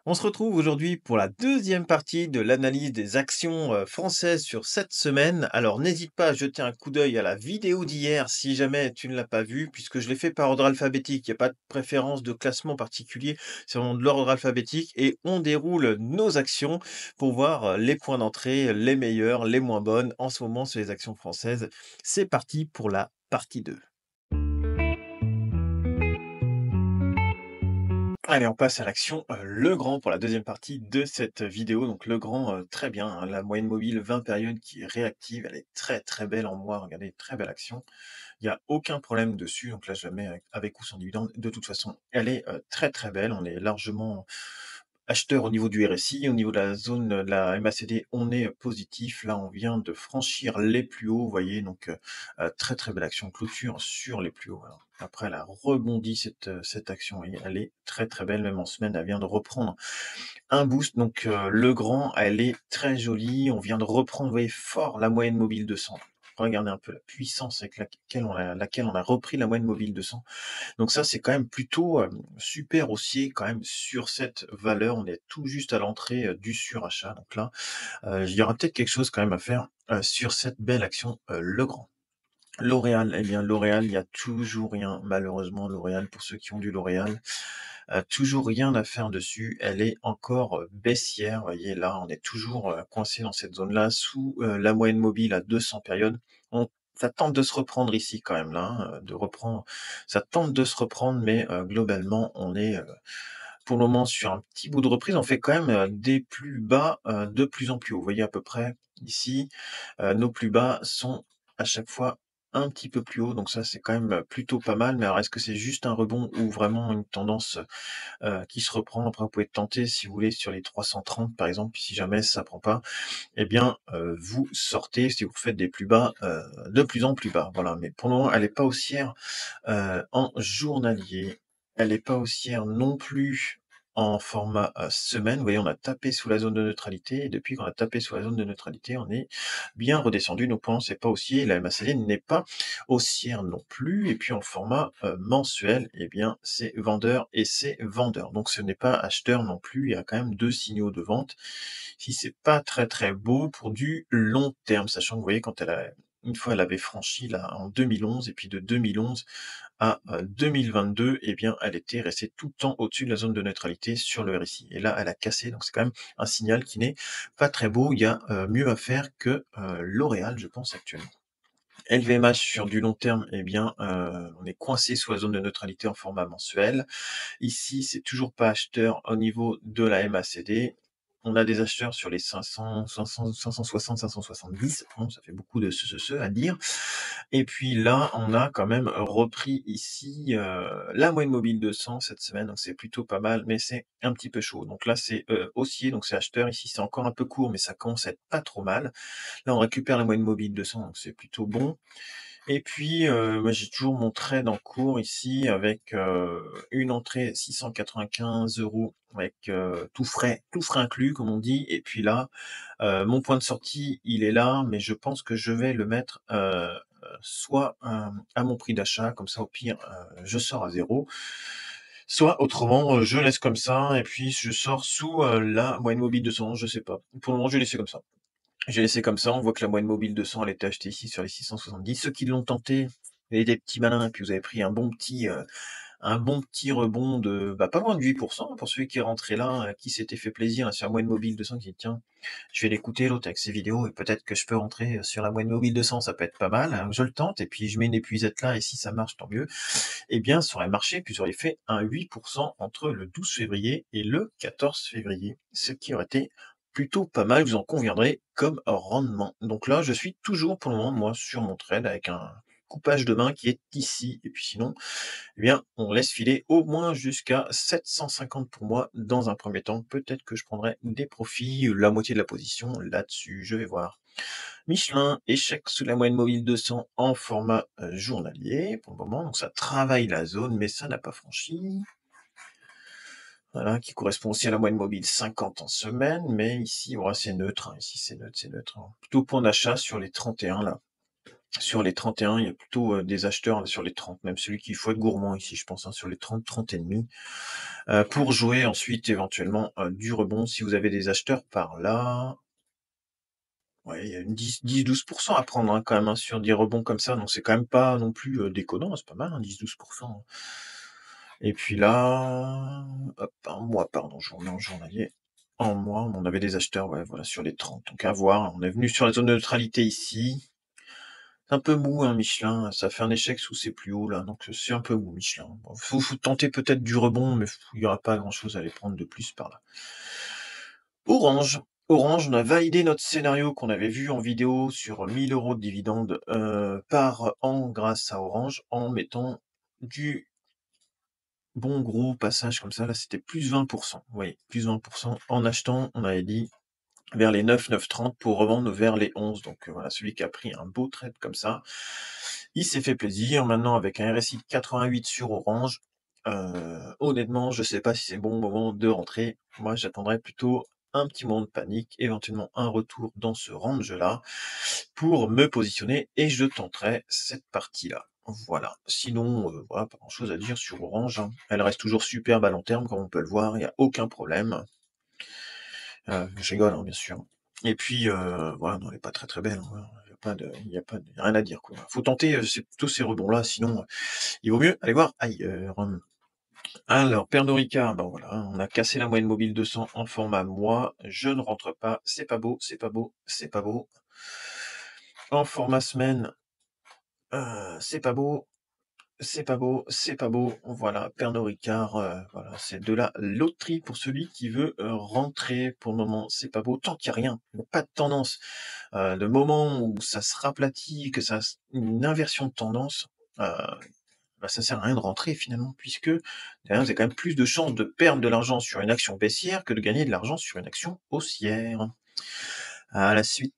On se retrouve aujourd'hui pour la deuxième partie de l'analyse des actions françaises sur cette semaine. Alors n'hésite pas à jeter un coup d'œil à la vidéo d'hier si jamais tu ne l'as pas vue, puisque je l'ai fait par ordre alphabétique. Il n'y a pas de préférence de classement particulier, c'est vraiment de l'ordre alphabétique et on déroule nos actions pour voir les points d'entrée, les meilleures, les moins bonnes en ce moment sur les actions françaises. C'est parti pour la partie 2. Allez, on passe à l'action Legrand pour la deuxième partie de cette vidéo. Donc Legrand, très bien, hein, la moyenne mobile 20 périodes qui est réactive, elle est très très belle en moi. Regardez, très belle action. Il y a aucun problème dessus, donc là je la mets avec ou sans dividende. De toute façon, elle est très très belle. On est largement acheteur au niveau du RSI, au niveau de la zone, de la MACD, on est positif. Là, on vient de franchir les plus hauts, vous voyez, donc très très belle action, clôture sur les plus hauts. Alors, après, elle a rebondi cette action, vous voyez, elle est très très belle, même en semaine, elle vient de reprendre un boost. Donc Legrand, elle est très jolie, on vient de reprendre, vous voyez, fort la moyenne mobile 200. Regardez un peu la puissance avec laquelle on a repris la moyenne mobile 200. Donc ça, c'est quand même plutôt, super haussier quand même sur cette valeur. On est tout juste à l'entrée, du surachat. Donc là, il y aura peut-être quelque chose quand même à faire, sur cette belle action, Legrand. L'Oréal, eh bien L'Oréal, il y a toujours rien malheureusement L'Oréal, pour ceux qui ont du L'Oréal, toujours rien à faire dessus. Elle est encore, baissière. Vous voyez là, on est toujours, coincé dans cette zone-là, sous, la moyenne mobile à 200 périodes. On Ça tente de se reprendre ici quand même là, hein, de reprendre ça tente de se reprendre, mais, globalement, on est, pour le moment sur un petit bout de reprise. On fait quand même, des plus bas, de plus en plus haut. Vous voyez à peu près ici, nos plus bas sont à chaque fois un petit peu plus haut, donc ça c'est quand même, plutôt pas mal. Mais alors est-ce que c'est juste un rebond ou vraiment une tendance, qui se reprend? Après vous pouvez tenter si vous voulez sur les 330 par exemple, puis si jamais ça prend pas, eh bien, vous sortez si vous faites des plus bas, de plus en plus bas, voilà. Mais pour le moment elle est pas haussière, en journalier. Elle est pas haussière non plus en format, semaine. Vous voyez, on a tapé sous la zone de neutralité et depuis qu'on a tapé sous la zone de neutralité, on est bien redescendu. Donc pour l'instant, c'est pas haussier. La MACD n'est pas haussière non plus. Et puis en format, mensuel, eh bien, c'est vendeur et c'est vendeur. Donc ce n'est pas acheteur non plus. Il y a quand même 2 signaux de vente. Si c'est pas très, très beau pour du long terme, sachant que vous voyez quand une fois elle avait franchi là en 2011 et puis de 2011 à 2022, eh bien, elle était restée tout le temps au-dessus de la zone de neutralité sur le RSI. Et là, elle a cassé, donc c'est quand même un signal qui n'est pas très beau. Il y a mieux à faire que L'Oréal, je pense, actuellement. LVMH sur du long terme, eh bien, on est coincé sous la zone de neutralité en format mensuel. Ici, c'est toujours pas acheteur au niveau de la MACD. On a des acheteurs sur les 500, 500, 560, 570. Bon, ça fait beaucoup de à dire. Et puis là, on a quand même repris ici la moyenne mobile 200 cette semaine, donc c'est plutôt pas mal, mais c'est un petit peu chaud. Donc là, c'est haussier, donc c'est acheteur. Ici, c'est encore un peu court, mais ça commence à être pas trop mal. Là, on récupère la moyenne mobile 200, donc c'est plutôt bon. Et puis, moi, j'ai toujours mon trade en cours ici avec, une entrée 695 € avec, tout frais inclus comme on dit. Et puis là, mon point de sortie, il est là, mais je pense que je vais le mettre, soit, à mon prix d'achat, comme ça au pire, je sors à zéro. Soit autrement, je laisse comme ça et puis je sors sous, la moyenne mobile 200, je sais pas. Pour le moment, je vais laisser comme ça. J'ai laissé comme ça, on voit que la moyenne mobile 200, elle était achetée ici sur les 670. Ceux qui l'ont tenté, vous avez des petits malins, et puis vous avez pris un bon petit rebond de, bah, pas loin de 8%, pour celui qui est rentré là, qui s'était fait plaisir, là, sur la moyenne mobile 200, qui dit: «Tiens, je vais l'écouter l'autre avec ses vidéos et peut-être que je peux rentrer, sur la moyenne mobile 200, ça peut être pas mal, hein, je le tente et puis je mets une épuisette là et si ça marche, tant mieux». Eh bien, ça aurait marché, puis vous auriez fait un 8% entre le 12 février et le 14 février, ce qui aurait été plutôt pas mal, vous en conviendrez, comme rendement. Donc là, je suis toujours pour le moment, moi, sur mon trade avec un coupage de main qui est ici. Et puis sinon, eh bien, on laisse filer au moins jusqu'à 750 pour moi dans un premier temps. Peut-être que je prendrai des profits, la moitié de la position là-dessus, je vais voir. Michelin, échec sous la moyenne mobile 200 en format journalier pour le moment, donc ça travaille la zone, mais ça n'a pas franchi. Voilà, qui correspond aussi à la moyenne mobile 50 en semaine, mais ici, voilà, c'est neutre, hein, ici c'est neutre, hein. Plutôt point d'achat sur les 31 là. Sur les 31, il y a plutôt, des acheteurs là, sur les 30, même celui qu'il faut être gourmand ici, je pense, hein, sur les 30, 30 et demi, pour jouer ensuite éventuellement, du rebond. Si vous avez des acheteurs par là, ouais, il y a une 10-12 à prendre, hein, quand même, hein, sur des rebonds comme ça, donc c'est quand même pas non plus, déconnant, c'est pas mal, hein, 10-12. Et puis là, hop, un mois, pardon, je remets en journalier. En mois, on avait des acheteurs, ouais, voilà, sur les 30, donc à voir. On est venu sur la zone de neutralité ici. C'est un peu mou, hein, Michelin, ça fait un échec sous ses plus hauts là, donc c'est un peu mou Michelin. Bon, faut tenter peut-être du rebond, mais il y aura pas grand-chose à aller prendre de plus par là. Orange. Orange, on a validé notre scénario qu'on avait vu en vidéo sur 1 000 € de dividendes, par an grâce à Orange, en mettant du bon gros passage comme ça. Là, c'était plus 20. Vous voyez, plus 20 en achetant, on avait dit vers les 9, 9,30 pour revendre vers les 11. Donc voilà, celui qui a pris un beau trade comme ça, il s'est fait plaisir. Maintenant, avec un RSI de 88 sur Orange, honnêtement, je sais pas si c'est bon moment de rentrer. Moi, j'attendrais plutôt un petit moment de panique, éventuellement un retour dans ce range-là, pour me positionner et je tenterai cette partie-là. Voilà. Sinon, voilà, pas grand-chose à dire sur Orange, hein. Elle reste toujours superbe à long terme, comme on peut le voir, il n'y a aucun problème. Je rigole, hein, bien sûr. Et puis, voilà, non, elle est pas très, très belle, hein, voilà. Il y a rien à dire, quoi. Faut tenter, c'est plutôt ces rebonds-là, sinon, il vaut mieux aller voir ailleurs. Alors, Pernod Ricard, ben voilà, hein, on a cassé la moyenne mobile 200 en format mois. Je ne rentre pas, c'est pas beau, c'est pas beau, c'est pas beau. En format semaine, c'est pas beau, c'est pas beau, c'est pas beau. Voilà, Pernod Ricard, voilà, c'est de la loterie pour celui qui veut, rentrer. Pour le moment, c'est pas beau. Tant qu'il y a rien, il y a pas de tendance, le moment où ça se raplatit, que ça s une inversion de tendance, heu, bah, ça sert à rien de rentrer finalement, puisque derrière vous avez quand même plus de chances de perdre de l'argent sur une action baissière que de gagner de l'argent sur une action haussière. À la suite,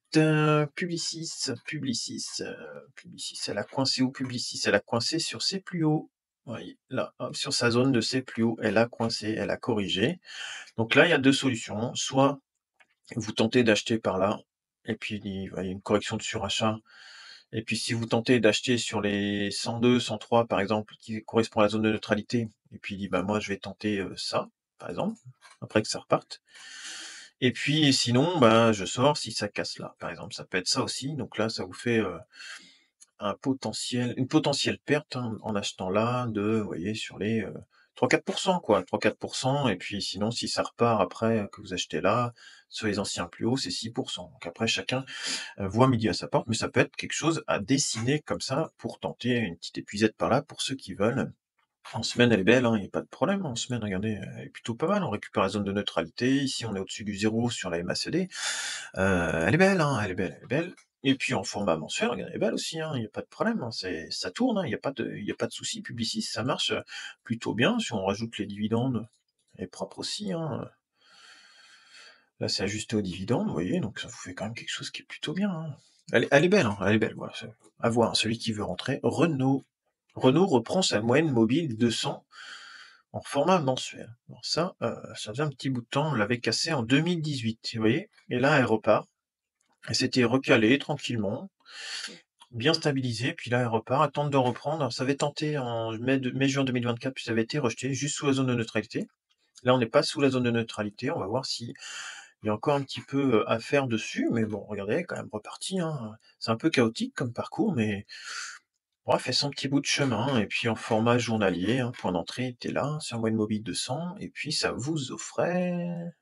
Publicis, elle a coincé où Publicis? Elle a coincé sur ses plus hauts. Oui, là, hop, sur sa zone de ses plus hauts, elle a coincé, elle a corrigé. Donc là, il y a 2 solutions. Soit vous tentez d'acheter par là, et puis il va y a une correction de surachat, et puis si vous tentez d'acheter sur les 102, 103 par exemple, qui correspond à la zone de neutralité, et puis il dit: «Bah, moi je vais tenter, ça», par exemple, après que ça reparte. Et puis sinon, bah, je sors si ça casse là, par exemple, ça peut être ça aussi. Donc là, ça vous fait, une potentielle perte, hein, en achetant là de, vous voyez, sur les, 3-4 quoi, 3-4. Et puis sinon, si ça repart après, que vous achetez là, sur les anciens plus hauts, c'est 6. Donc après chacun, voit midi à sa porte, mais ça peut être quelque chose à dessiner comme ça pour tenter une petite épuisette par là pour ceux qui veulent. En semaine, elle est belle, hein, il y a pas de problème. En semaine, regardez, elle est plutôt pas mal. On récupère la zone de neutralité. Ici, on est au-dessus du zéro sur la MACD. Elle est belle, hein, elle est belle, elle est belle. Et puis en format mensuel, regarde, elle est belle aussi, hein, il y a pas de problème, hein, ça tourne, hein, il y a pas de souci. Publicis, ça marche, plutôt bien. Si on rajoute les dividendes, elle est propre aussi, hein. Là, c'est ajusté aux dividendes, vous voyez, donc ça vous fait quand même quelque chose qui est plutôt bien, hein. Elle est belle, hein, elle est belle, voilà, c'est à voir, hein, celui qui veut rentrer. Renault. Renault reprend sa moyenne mobile 200 en format mensuel. Bon ça, ça faisait un petit bout de temps, on l'avait cassé en 2018, vous voyez? Et là, elle repart. Elle s'était recalée tranquillement, bien stabilisée, puis là, elle repart, elle tente de reprendre. Alors ça avait tenté en mai-juin 2024, puis ça avait été rejeté juste sous la zone de neutralité. Là, on n'est pas sous la zone de neutralité, on va voir s'il y a encore un petit peu, à faire dessus, mais bon, regardez, elle est quand même repartie, hein. C'est un peu chaotique comme parcours, mais bon, elle fait son petit bout de chemin. Et puis en format journalier, hein, point d'entrée était là, sur moyenne mobile 200, et puis ça vous offrait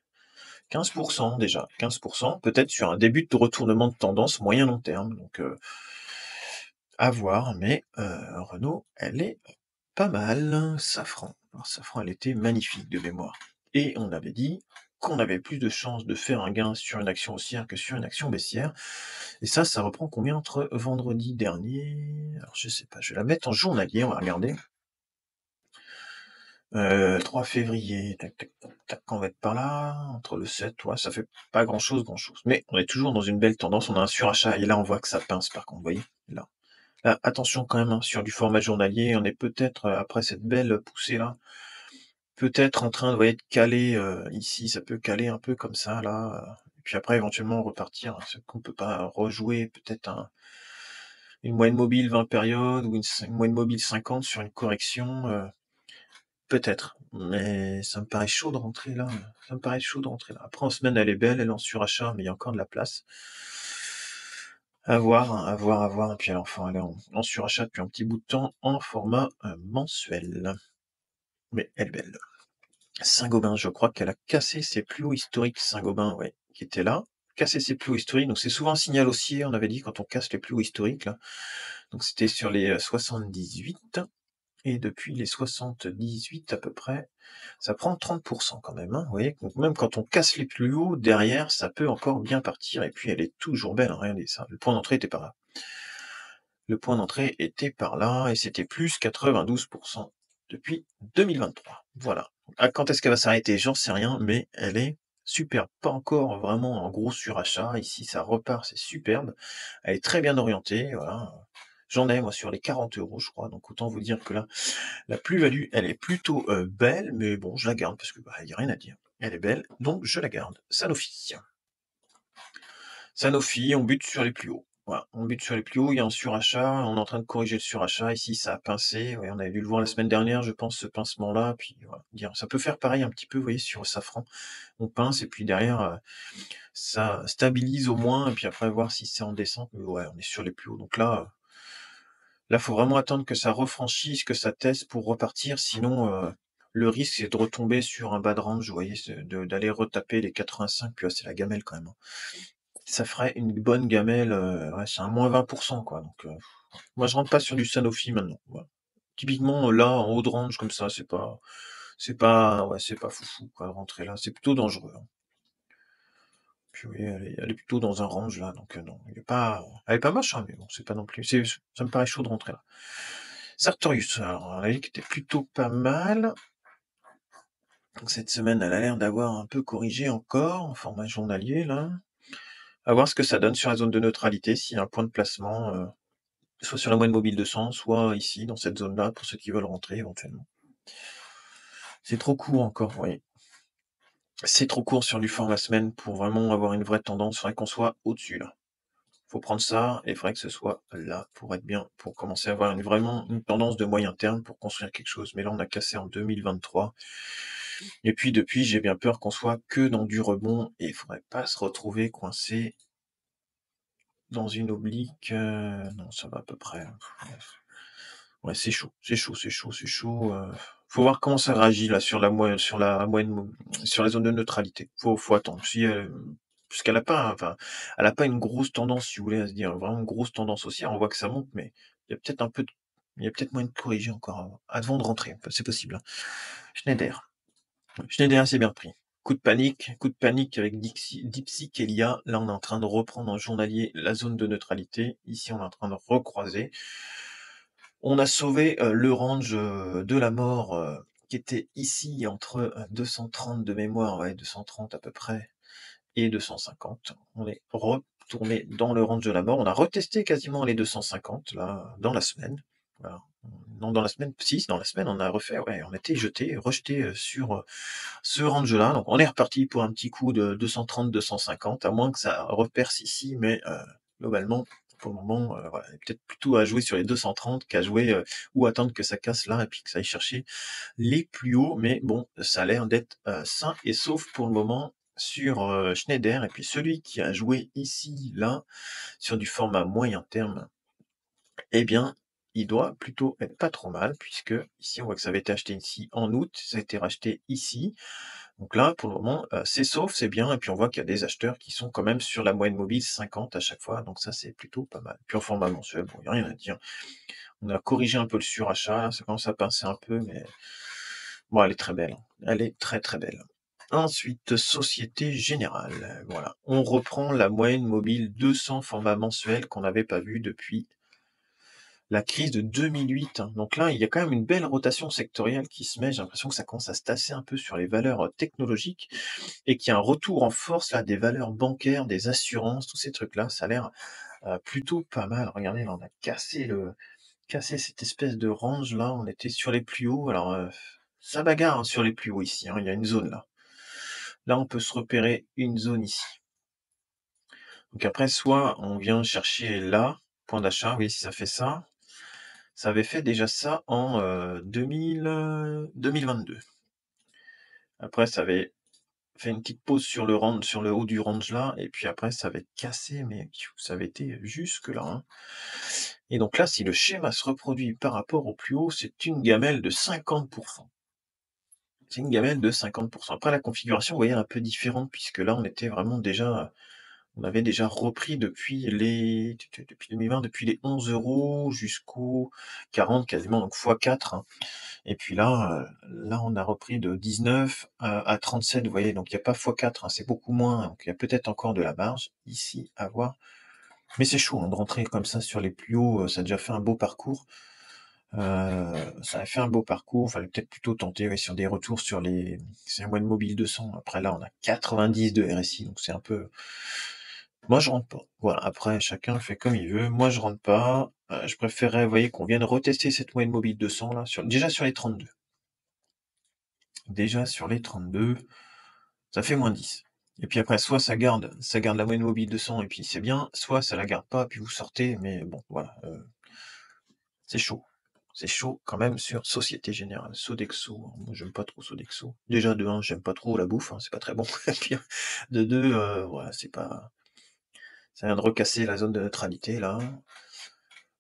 15 déjà, 15, peut-être sur un début de retournement de tendance moyen long terme, donc à voir, mais Renault, elle est pas mal. Safran, alors Safran, elle était magnifique de mémoire, et on avait dit qu'on avait plus de chances de faire un gain sur une action haussière que sur une action baissière, et ça reprend combien entre vendredi dernier? Alors je sais pas, je vais la mettre en journalier, on va regarder. 3 février, tac, tac, tac, tac, on va être par là, entre le 7, ouais, ça fait pas grand-chose, grand-chose. Mais on est toujours dans une belle tendance, on a un surachat, et là on voit que ça pince par contre, vous voyez? Là. Là, attention quand même, hein, sur du format journalier, on est peut-être, après cette belle poussée là, peut-être en train, vous voyez, de caler, ici, ça peut caler un peu comme ça là, et puis après éventuellement repartir. C'est qu'on peut pas rejouer peut-être Une moyenne mobile 20 périodes ou une moyenne mobile 50 sur une correction, peut-être, mais ça me paraît chaud de rentrer là, ça me paraît chaud de rentrer là. Après en semaine, elle est belle, elle est en surachat, mais il y a encore de la place. À voir, hein, à voir, à voir et puis enfin, elle est en surachat depuis un petit bout de temps en format, mensuel. Mais elle est belle. Saint-Gobain, je crois qu'elle a cassé ses plus hauts historiques, Saint-Gobain, ouais, qui était là. Cassé ses plus hauts historiques, donc c'est souvent un signal haussier, on avait dit, quand on casse les plus hauts historiques, là. Donc c'était sur les 78, et depuis les 78 à peu près, ça prend 30% quand même, hein, vous voyez? Donc même quand on casse les plus hauts, derrière, ça peut encore bien partir, et puis elle est toujours belle, hein, regardez ça. Le point d'entrée était par là. Le point d'entrée était par là, et c'était plus 92% depuis 2023. Voilà. À quand est-ce qu'elle va s'arrêter? J'en sais rien, mais elle est superbe. Pas encore vraiment en gros surachat. Ici, ça repart, c'est superbe. Elle est très bien orientée, voilà. J'en ai, moi, sur les 40 €, je crois. Donc, autant vous dire que là, la plus-value, elle est plutôt belle, mais bon, je la garde parce que, bah, il y a rien à dire. Elle est belle, donc je la garde. Sanofi. Sanofi, on bute sur les plus hauts. Voilà, on bute sur les plus hauts, il y a un surachat, on est en train de corriger le surachat. Ici, ça a pincé. Ouais, on avait dû le voir la semaine dernière, je pense, ce pincement-là. Puis voilà, dire, ça peut faire pareil un petit peu, vous voyez, sur Safran. On pince et puis derrière, ça stabilise au moins, et puis après voir si c'est en descente. Mais ouais, on est sur les plus hauts. Donc là, faut vraiment attendre que ça refranchisse, que ça teste pour repartir. Sinon, le risque, c'est de retomber sur un bas de range, vous voyez, d'aller retaper les 85. Puis ouais, c'est la gamelle quand même, hein. Ça ferait une bonne gamelle, ouais, c'est un moins 20%, quoi. Donc, moi, je rentre pas sur du Sanofi maintenant. Voilà. Typiquement, là, en haut de range comme ça, ouais, c'est pas foufou, quoi, de rentrer là. C'est plutôt dangereux, hein. Puis oui, elle est plutôt dans un range là, donc non, elle est pas moche, hein, mais bon, c'est pas non plus. Ça me paraît chaud de rentrer là. Sartorius, alors, on a dit qu'elle était plutôt pas mal. Donc cette semaine, elle a l'air d'avoir un peu corrigé encore en format journalier là. À voir ce que ça donne sur la zone de neutralité, s'il y a un point de placement, soit sur la moyenne mobile 200, soit ici, dans cette zone-là, pour ceux qui veulent rentrer éventuellement. C'est trop court encore, oui. C'est trop court sur du format semaine pour vraiment avoir une vraie tendance. Il faudrait qu'on soit au-dessus, là. Faut prendre ça, et il faudrait que ce soit là, pour être bien, pour commencer à avoir vraiment une tendance de moyen terme pour construire quelque chose. Mais là, on a cassé en 2023. Et puis, depuis, j'ai bien peur qu'on soit que dans du rebond, et il faudrait pas se retrouver coincé dans une oblique. Non, ça va à peu près, hein. Ouais, c'est chaud, c'est chaud, c'est chaud, c'est chaud. Faut voir comment ça réagit là sur la moyenne, sur la zone de neutralité. Faut attendre. Si puisqu'elle a pas, enfin, elle a pas une grosse tendance, si vous voulez, à se dire vraiment une grosse tendance haussière. On voit que ça monte, mais il y a peut-être il y a peut-être moyen de corriger encore avant de rentrer. Enfin, c'est possible, hein. Schneider. Schneider, c'est bien pris. Coup de panique avec Dipsy Kelia. Là, on est en train de reprendre en journalier la zone de neutralité. Ici, on est en train de recroiser. On a sauvé le range de la mort qui était ici entre 230 de mémoire, ouais, 230 à peu près, et 250. On est retourné dans le range de la mort. On a retesté quasiment les 250 là dans la semaine. Voilà. Non, dans la semaine, si, dans la semaine, on a refait, ouais, on a été rejeté sur ce range-là. Donc on est reparti pour un petit coup de 230-250, à moins que ça reperce ici, mais globalement, pour le moment, voilà, peut-être plutôt à jouer sur les 230 qu'à jouer ou attendre que ça casse là et puis que ça aille chercher les plus hauts. Mais bon, ça a l'air d'être sain et sauf pour le moment sur Schneider. Et puis celui qui a joué ici, là, sur du format moyen terme, eh bien, il doit plutôt être pas trop mal, puisque ici, on voit que ça avait été acheté ici en août, ça a été racheté ici. Donc là, pour le moment, c'est sauf, c'est bien, et puis on voit qu'il y a des acheteurs qui sont quand même sur la moyenne mobile 50 à chaque fois, donc ça, c'est plutôt pas mal. Puis en format mensuel, bon, il n'y a rien à dire. On a corrigé un peu le surachat, là, ça commence à pincer un peu, mais bon, elle est très belle, hein. Elle est très très belle. Ensuite, Société Générale, voilà. On reprend la moyenne mobile 200 format mensuel qu'on n'avait pas vu depuis la crise de 2008, hein. Donc là, il y a quand même une belle rotation sectorielle qui se met. J'ai l'impression que ça commence à se tasser un peu sur les valeurs technologiques et qu'il y a un retour en force là des valeurs bancaires, des assurances, tous ces trucs-là. Ça a l'air plutôt pas mal. Regardez, là, on a cassé cette espèce de range là. On était sur les plus hauts. Alors, ça bagarre, hein, sur les plus hauts ici, hein. Il y a une zone là. Là, on peut se repérer une zone ici. Donc après, soit on vient chercher là, point d'achat, oui, si ça fait ça. Ça avait fait déjà ça en, 2022. Après ça avait fait une petite pause sur le haut du range là et puis après ça avait cassé, mais ça avait été jusque là, hein. Et donc là, si le schéma se reproduit par rapport au plus haut, c'est une gamelle de 50. C'est une gamelle de 50. Après la configuration, vous voyez, elle est un peu différente puisque là, on était vraiment déjà on avait déjà repris depuis 2020, depuis les 11 € jusqu'aux 40 quasiment, donc fois 4, hein. Et puis là, on a repris de 19 à 37, vous voyez? Donc il y a pas fois 4, hein, c'est beaucoup moins, donc il y a peut-être encore de la marge ici à voir. Mais c'est chaud, hein, de rentrer comme ça sur les plus hauts, ça a déjà fait un beau parcours. Ça a fait un beau parcours, fallait peut-être plutôt tenter, ouais, sur des retours sur la moyenne mobile 200. Après là, on a 90 de RSI, donc c'est un peu moi je rentre pas. Voilà, après chacun fait comme il veut. Moi je rentre pas, je préférerais, vous voyez, qu'on vienne retester cette moyenne mobile 200 là, déjà sur les 32. Déjà sur les 32, ça fait -10. Et puis après, soit ça garde la moyenne mobile 200 et puis c'est bien, soit ça la garde pas, puis vous sortez, mais bon, voilà, c'est chaud. C'est chaud quand même sur Société Générale. Sodexo, moi j'aime pas trop Sodexo. Déjà de 1, j'aime pas trop la bouffe, hein, c'est pas très bon. Et puis de 2, voilà, c'est pas ça vient de recasser la zone de neutralité là.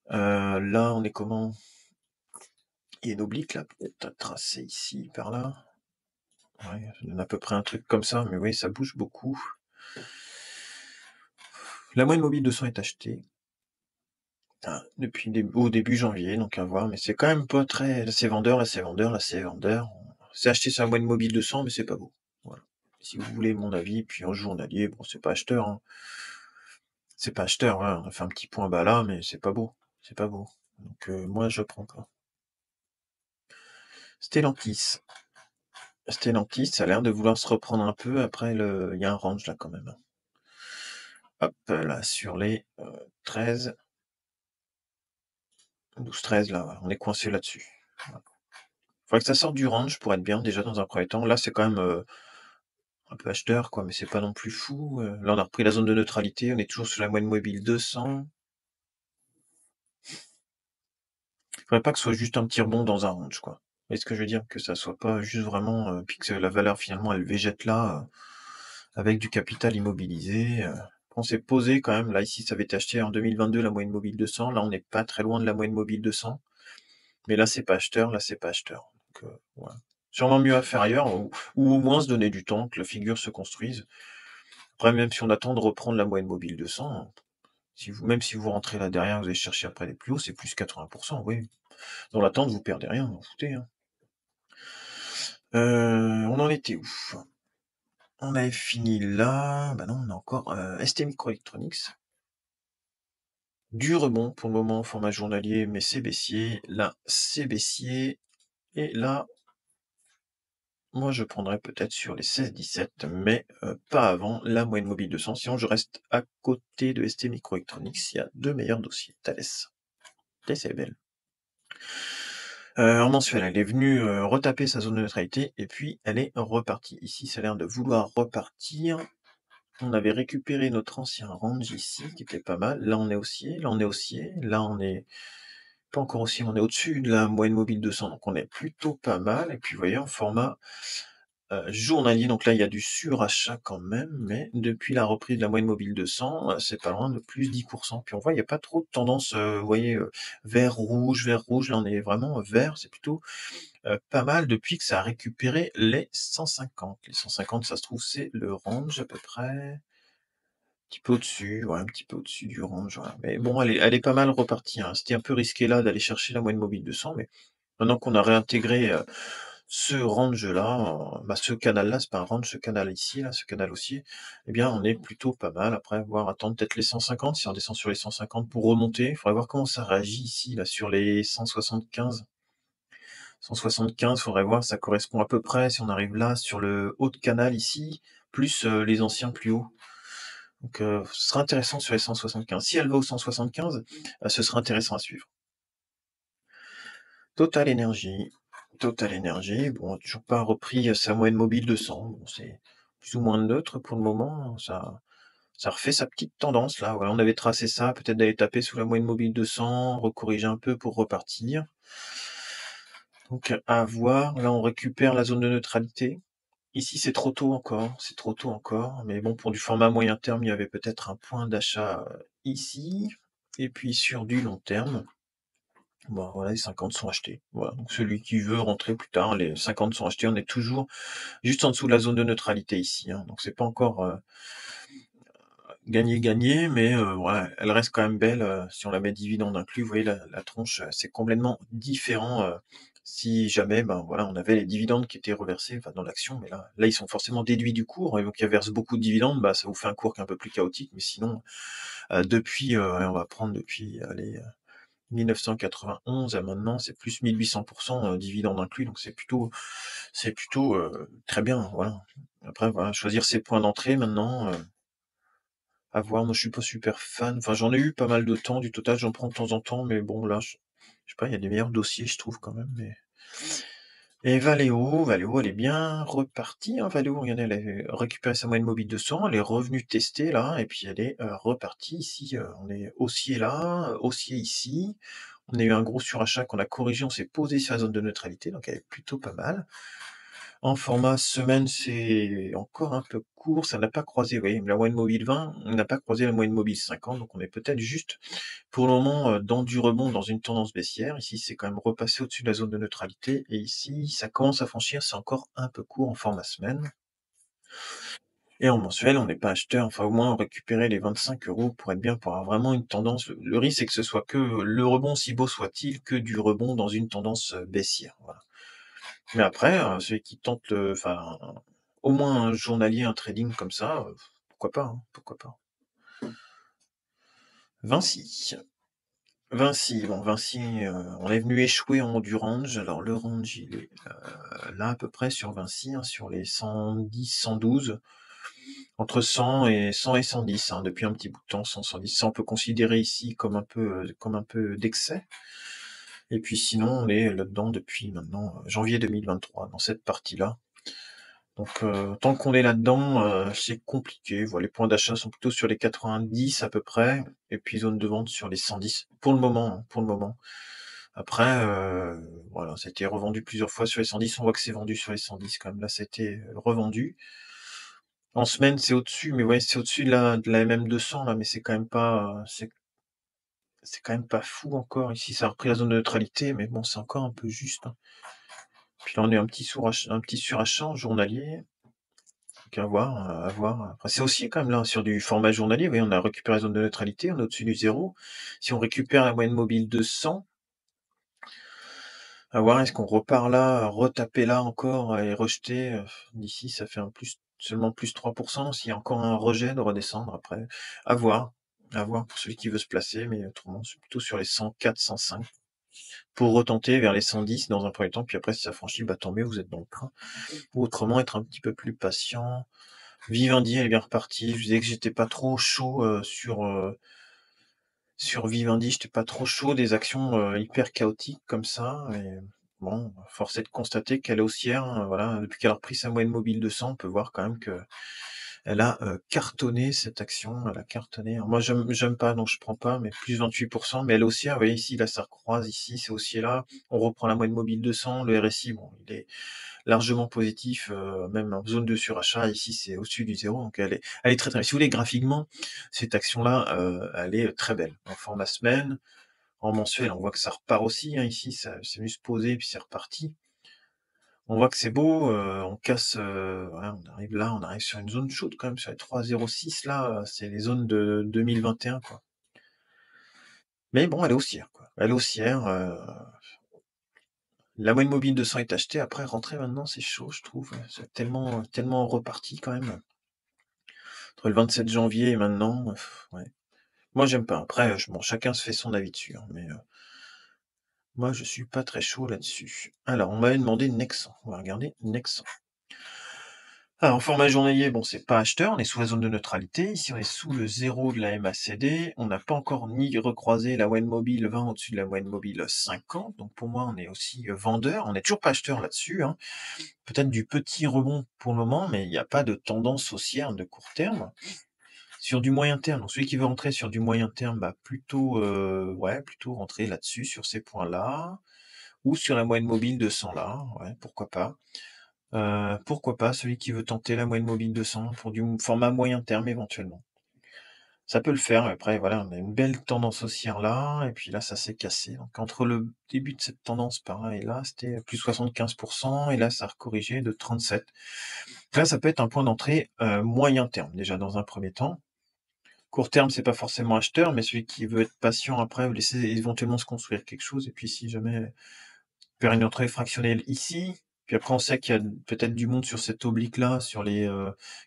Là, on est comment? Il y a une oblique là, peut-être à tracer ici, par là. Ouais, ça donne à peu près un truc comme ça, mais oui, ça bouge beaucoup. La moyenne mobile 200 est achetée. Depuis au début janvier, donc à voir, mais c'est quand même pas très là c'est vendeur, là c'est vendeur, là c'est vendeur. C'est acheté sur la moyenne mobile 200, mais c'est pas beau. Voilà. Si vous voulez mon avis, puis en journalier, bon c'est pas acheteur, hein. C'est pas acheteur, voilà, on a fait un petit point bas là, mais c'est pas beau. C'est pas beau. Donc moi je prends pas. Stellantis. Stellantis, ça a l'air de vouloir se reprendre un peu après il y a un range là quand même, hein. Hop, là sur les, 13, 12-13 là, voilà, on est coincé là-dessus. Voilà. Faudrait que ça sorte du range pour être bien déjà dans un premier temps. Là, c'est quand même, un peu acheteur quoi, mais c'est pas non plus fou, là, on a repris la zone de neutralité, on est toujours sur la moyenne mobile 200. Faudrait pas que ce soit juste un petit rebond dans un range, quoi. Vous voyez ce que je veux dire? Que ça soit pas juste vraiment, puis que la valeur finalement elle végète là, avec du capital immobilisé, on s'est posé quand même, là ici ça avait été acheté en 2022 la moyenne mobile 200, là on n'est pas très loin de la moyenne mobile 200, mais là c'est pas acheteur, là c'est pas acheteur. Donc, voilà. Sûrement mieux à faire ailleurs ou au moins se donner du temps, que la figure se construise. Après même si on attend de reprendre la moyenne mobile 200, même si vous rentrez là derrière, vous allez chercher après les plus hauts, c'est plus 80, oui. Dans l'attente, vous perdez rien, vous en foutez, hein. On en était où? On avait fini là, bah non, on a encore, ST Microelectronics. Du rebond pour le moment, format journalier, mais c'est baissier. Là, c'est baissier et là, moi je prendrais peut-être sur les 16-17, mais pas avant la moyenne mobile 200, sinon je reste à côté de ST Microelectronics, il y a 2 meilleurs dossiers. Thales. Thales, elle est belle. En mensuel, elle est venue, retaper sa zone de neutralité et puis elle est repartie. Ici, ça a l'air de vouloir repartir. On avait récupéré notre ancien range ici, qui était pas mal. Là, on est haussier, là, on est haussier, là, on est pas encore haussier, on est au-dessus de la moyenne mobile 200, donc on est plutôt pas mal. Et puis, vous voyez, en format journalier, donc là, il y a du surachat quand même, mais depuis la reprise de la moyenne mobile 200, c'est pas loin de plus 10%. Puis on voit, il n'y a pas trop de tendance, vous voyez, vert, rouge, là, on est vraiment vert, c'est plutôt pas mal depuis que ça a récupéré les 150. Les 150, ça se trouve, c'est le range à peu près. Petit peu au-dessus, ouais, un petit peu au-dessus du range, voilà. Mais bon, elle est pas mal repartie, hein. C'était un peu risqué là d'aller chercher la moyenne mobile 200, mais maintenant qu'on a réintégré, ce range-là, bah, ce canal-là, c'est pas un range, ce canal ici, là, ce canal haussier, eh bien, on est plutôt pas mal. Après, voir attendre peut-être les 150, si on descend sur les 150 pour remonter. Il faudrait voir comment ça réagit ici, là, sur les 175. 175, faudrait voir, ça correspond à peu près, si on arrive là, sur le haut de canal ici, plus, les anciens plus hauts. Donc, ce sera intéressant sur les 175. Si elle va au 175, ce sera intéressant à suivre. Total Energy. Total Energy, bon, toujours pas repris sa moyenne mobile 200. Bon, c'est plus ou moins neutre pour le moment. Ça refait sa petite tendance là, voilà, on avait tracé ça, peut-être d'aller taper sous la moyenne mobile 200, recorriger un peu pour repartir. Donc à voir, là on récupère la zone de neutralité. Ici c'est trop tôt encore, c'est trop tôt encore, mais bon pour du format moyen terme, il y avait peut-être un point d'achat, ici et puis sur du long terme, bon voilà les 50 sont achetés. Voilà, donc celui qui veut rentrer plus tard, les 50 sont achetés, on est toujours juste en dessous de la zone de neutralité ici, hein, donc c'est pas encore, gagné, mais ouais, elle reste quand même belle, si on la met dividende inclus, vous voyez la tronche, c'est complètement différent, si jamais, ben, voilà, on avait les dividendes qui étaient reversés, enfin, dans l'action, mais là, ils sont forcément déduits du cours et donc ils versent beaucoup de dividendes, bah, ça vous fait un cours qui est un peu plus chaotique, mais sinon, depuis, allez, on va prendre depuis, allez, 1991 à maintenant, c'est plus 1800 dividendes inclus, donc c'est plutôt, très bien, voilà. Après, voilà, choisir ses points d'entrée maintenant, à voir, moi je suis pas super fan, enfin j'en ai eu pas mal de temps, du total j'en prends de temps en temps, mais bon là, je sais pas, il y a des meilleurs dossiers je trouve quand même, mais et Valeo elle est bien repartie, hein, Valeo, regardez, elle avait récupéré sa moyenne mobile 200, elle est revenue tester là et puis elle est, repartie ici, on est haussier là, haussier ici. On a eu un gros surachat qu'on a corrigé, on s'est posé sur la zone de neutralité, donc elle est plutôt pas mal. En format semaine, c'est encore un peu court, ça n'a pas croisé, vous voyez, la moyenne mobile 20, on n'a pas croisé la moyenne mobile 50, donc on est peut-être juste, pour le moment, dans du rebond, dans une tendance baissière. Ici, c'est quand même repassé au-dessus de la zone de neutralité, et ici, ça commence à franchir, c'est encore un peu court en format semaine. Et en mensuel, on n'est pas acheteur, enfin au moins récupérer les 25 € pour être bien, pour avoir vraiment une tendance. Le risque, c'est que ce soit que le rebond, si beau soit-il, que du rebond dans une tendance baissière. Voilà. Mais après, celui qui tente enfin, au moins un journalier, un trading comme ça, pourquoi pas, hein, pourquoi pas. Vinci. Vinci, bon Vinci, on est venu échouer en haut du range. Alors le range, il est là à peu près sur Vinci, hein, sur les 110, 112, entre 100 et 110, hein, depuis un petit bout de temps, 100, 110. Ça, on peut considérer ici comme un peu d'excès. Et puis sinon, on est là-dedans depuis maintenant janvier 2023, dans cette partie-là. Donc tant qu'on est là-dedans, c'est compliqué. Voilà, les points d'achat sont plutôt sur les 90 à peu près, et puis zone de vente sur les 110 pour le moment, hein, pour le moment. Après, voilà, ça a été revendu plusieurs fois sur les 110. On voit que c'est vendu sur les 110 quand même. Là, ça a été revendu. En semaine, c'est au-dessus, mais ouais, c'est au-dessus de la MM200 là, mais c'est quand même pas, c'est quand même pas fou encore. Ici, ça a repris la zone de neutralité, mais bon, c'est encore un peu juste, hein. Puis là, on est un petit surachat journalier. Donc à voir, à voir. Après, c'est aussi quand même là sur du format journalier, vous voyez, on a récupéré la zone de neutralité, on est au-dessus du zéro. Si on récupère la moyenne mobile de 100, à voir est-ce qu'on repart là, retaper là encore et rejeter, d'ici ça fait seulement plus 3%, s'il y a encore un rejet de redescendre après. À voir, à voir pour celui qui veut se placer, mais autrement c'est plutôt sur les 104, 105 pour retenter vers les 110 dans un premier temps, puis après si ça franchit, bah tant mieux, vous êtes dans le train. Ou autrement être un petit peu plus patient. Vivendi, elle est bien repartie. Je disais que j'étais pas trop chaud sur Vivendi, j'étais pas trop chaud des actions hyper chaotiques comme ça. Et bon, force est de constater qu'elle est haussière, hein, voilà, depuis qu'elle a repris sa moyenne mobile de 100, on peut voir quand même que elle a cartonné cette action, elle a cartonné. Alors moi, j'aime pas, donc je prends pas, mais plus 28%, mais elle est haussière. Vous voyez ici, là, ça recroise ici, c'est haussier là. On reprend la moyenne mobile 200, le RSI, bon, il est largement positif, même en zone de surachat, ici c'est au-dessus du zéro, donc elle est très, très, si vous voulez, graphiquement, cette action-là, elle est très belle. En format semaine, en mensuel, on voit que ça repart aussi, hein, ici, ça c'est venu se poser, puis c'est reparti. On voit que c'est beau, on casse, voilà, on arrive sur une zone chaude quand même, sur les 3,06 là, c'est les zones de 2021, quoi. Mais bon, elle est haussière, quoi. Elle est haussière, la moyenne mobile de 100 est achetée, après rentrer maintenant, c'est chaud, je trouve. C'est tellement reparti quand même. Entre le 27 janvier et maintenant, ouais. Moi, j'aime pas. Après, bon, chacun se fait son avis dessus, hein, mais moi, je suis pas très chaud là-dessus. Alors, on m'avait demandé Nexan. On va regarder Nexan. Alors, en format journalier, bon, c'est pas acheteur, on est sous la zone de neutralité. Ici, on est sous le zéro de la MACD. On n'a pas encore ni recroisé la moyenne mobile 20 au-dessus de la moyenne mobile 50. Donc, pour moi, on est aussi vendeur. On n'est toujours pas acheteur là-dessus, hein. Peut-être du petit rebond pour le moment, mais il n'y a pas de tendance haussière de court terme. Sur du moyen terme, donc celui qui veut rentrer sur du moyen terme, bah, plutôt, ouais, plutôt rentrer là-dessus, sur ces points-là, ou sur la moyenne mobile 200 là, ouais, pourquoi pas. Pourquoi pas celui qui veut tenter la moyenne mobile 200 pour du format moyen terme éventuellement. Ça peut le faire, après voilà, on a une belle tendance haussière là et puis là ça s'est cassé. Donc entre le début de cette tendance par là et là, c'était plus 75 et là ça a recorrigé de 37. Là, ça peut être un point d'entrée, moyen terme, déjà dans un premier temps. Court terme, c'est pas forcément acheteur, mais celui qui veut être patient après, laisser éventuellement se construire quelque chose et puis si jamais faire une entrée fractionnelle ici, puis après on sait qu'il y a peut-être du monde sur cette oblique-là, sur les,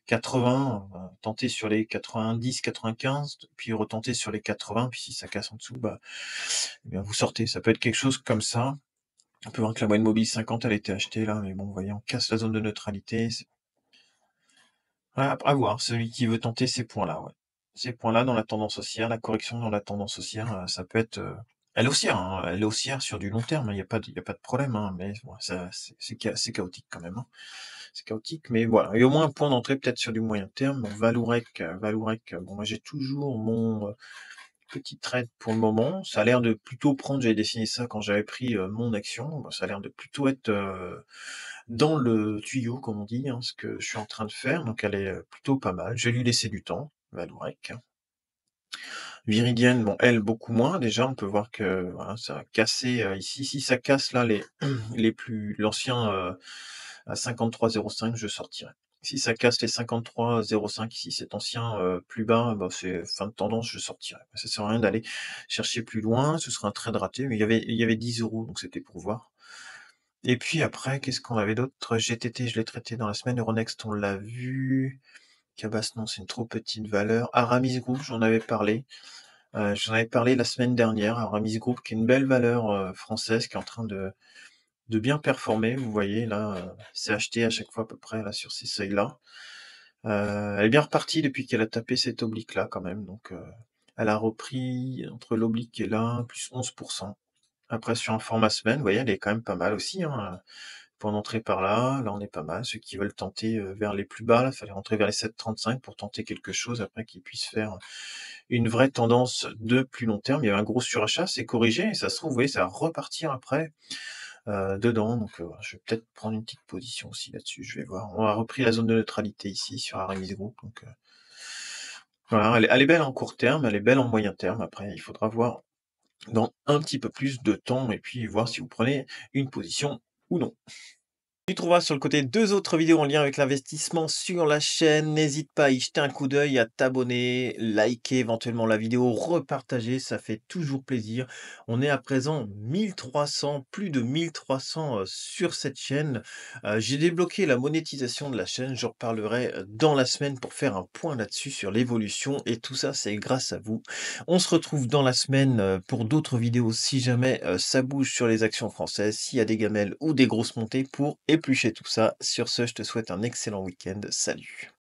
80, tenter sur les 90-95, puis retenter sur les 80, puis si ça casse en dessous, bah, eh bien vous sortez. Ça peut être quelque chose comme ça. On peut voir que la moyenne mobile 50, elle a été achetée là, mais bon, vous voyez, on casse la zone de neutralité. Ouais, à voir, celui qui veut tenter ces points-là, ouais. Ces points-là dans la tendance haussière, la correction dans la tendance haussière, ça peut être, elle est haussière, hein, elle est haussière sur du long terme, il y a pas de problème, hein, mais bon, ça c'est chaotique quand même, hein. C'est chaotique, mais voilà, et au moins un point d'entrée peut-être sur du moyen terme. Bon, Vallourec, bon moi j'ai toujours mon, petit trade pour le moment. Ça a l'air de plutôt prendre, j'avais dessiné ça quand j'avais pris, mon action, bah, ça a l'air de plutôt être, dans le tuyau, comme on dit, hein, ce que je suis en train de faire, donc elle est, plutôt pas mal. Je vais lui laisser du temps, Vallourec. Viridienne, bon, elle, beaucoup moins. Déjà, on peut voir que, voilà, ça a cassé, ici. Si ça casse là l'ancien, à 53,05, je sortirai. Si ça casse les 53,05 ici, cet ancien, plus bas, bah, c'est fin de tendance, je sortirai. Ça sert à rien d'aller chercher plus loin, ce sera un trade raté, mais il y avait 10 €, donc c'était pour voir. Et puis après, qu'est-ce qu'on avait d'autre? GTT, je l'ai traité dans la semaine. Euronext, on l'a vu. Cabas, non, c'est une trop petite valeur. Aramis Group, j'en avais parlé la semaine dernière. Aramis Group, qui est une belle valeur, française, qui est en train de bien performer. Vous voyez là, c'est acheté à chaque fois à peu près là sur ces seuils-là. Elle est bien repartie depuis qu'elle a tapé cette oblique-là quand même, donc elle a repris entre l'oblique et là, plus 11%. Après sur un format semaine, vous voyez, elle est quand même pas mal aussi, hein, point d'entrée par là, là on est pas mal. Ceux qui veulent tenter, vers les plus bas, là, fallait rentrer vers les 7,35 pour tenter quelque chose après qu'ils puissent faire une vraie tendance de plus long terme. Il y avait un gros surachat, c'est corrigé et ça se trouve, vous voyez, ça va repartir après, dedans, donc je vais peut-être prendre une petite position aussi là-dessus, je vais voir. On a repris la zone de neutralité ici sur Aramis Group, donc voilà, elle est belle en court terme, elle est belle en moyen terme. Après, il faudra voir dans un petit peu plus de temps et puis voir si vous prenez une position ou non. Tu trouveras sur le côté 2 autres vidéos en lien avec l'investissement sur la chaîne. N'hésite pas à y jeter un coup d'œil, à t'abonner, liker éventuellement la vidéo, repartager, ça fait toujours plaisir. On est à présent 1300, plus de 1300 sur cette chaîne. J'ai débloqué la monétisation de la chaîne, j'en reparlerai dans la semaine pour faire un point là-dessus sur l'évolution et tout ça, c'est grâce à vous. On se retrouve dans la semaine pour d'autres vidéos si jamais ça bouge sur les actions françaises, s'il y a des gamelles ou des grosses montées pour éplucher tout ça. Sur ce, je te souhaite un excellent week-end. Salut!